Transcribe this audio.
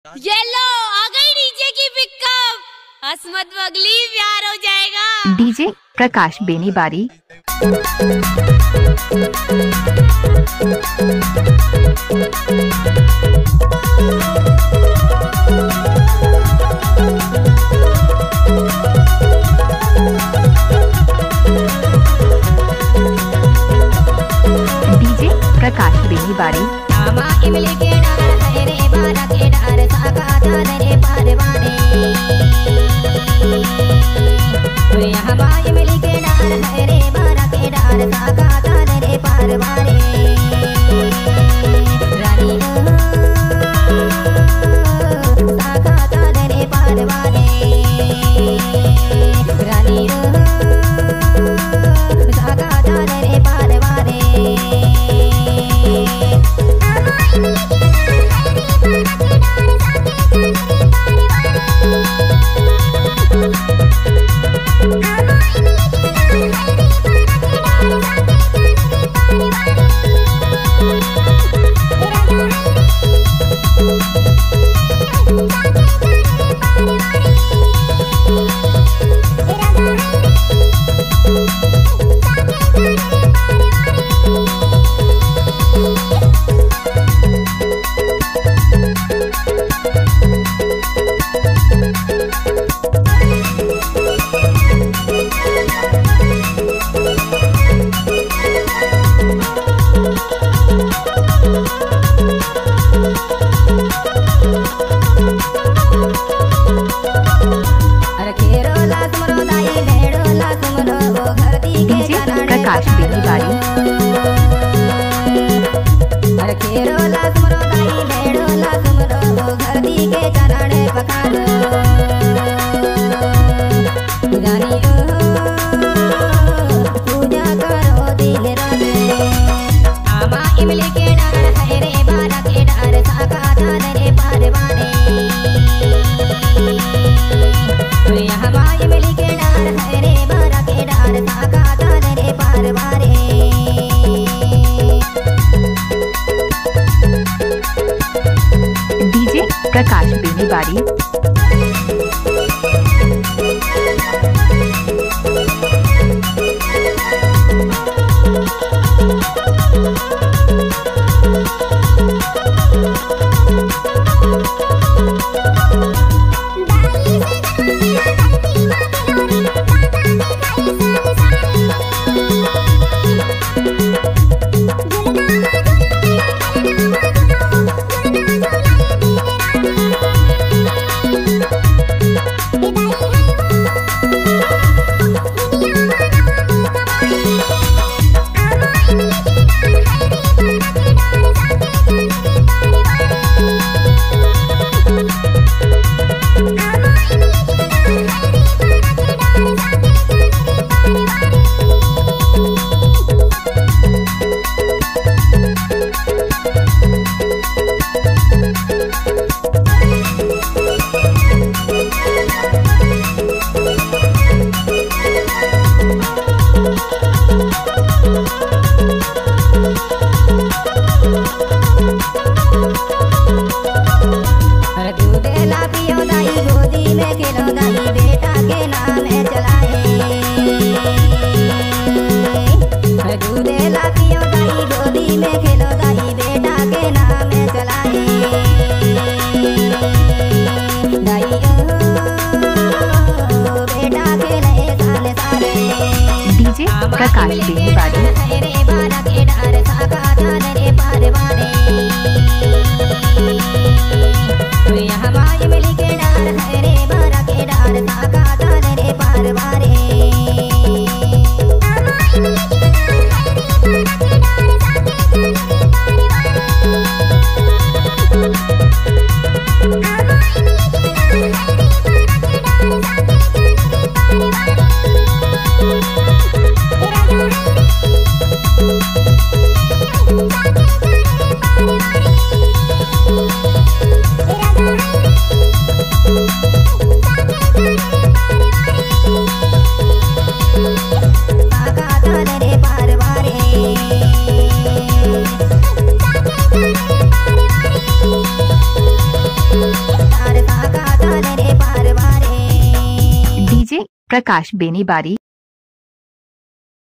Yellow आ गई DJ की पिकअप। असमत बगली प्यार हो जाएगा। डीजे प्रकाश बेनीबारी। डीजे प्रकाश बेनीबारी। इमली के डार हरे बारा के डार साका चादरे पारवाने हवा इमली के डार हरे बारा के डार साका चादरे पारवाने रानी साका चादरे पारवाने रानी साका चादरे पारवाने डीजे प्रकाश बेनीबारी। अरे खेरो ला सुमरो दाई भेड़ो ला सुमरो वो घर दी के चरण पखारो रानी पूजा करो दिन रात आमा इमली के डार हरे बारा के डार साका चादरे पारवाने हवा इमली के डार हरे बारा के डार साका चादरे पारवाने डीजे प्रकाश बेनीबारी। डीजे प्रकाश बेनीबारी। हरे बारा के डार साका चादरे पारवाने हवा इमली के डार हरे बारा के डार साका चादरे पारवाने Thank you. प्रकाश बेनीबारी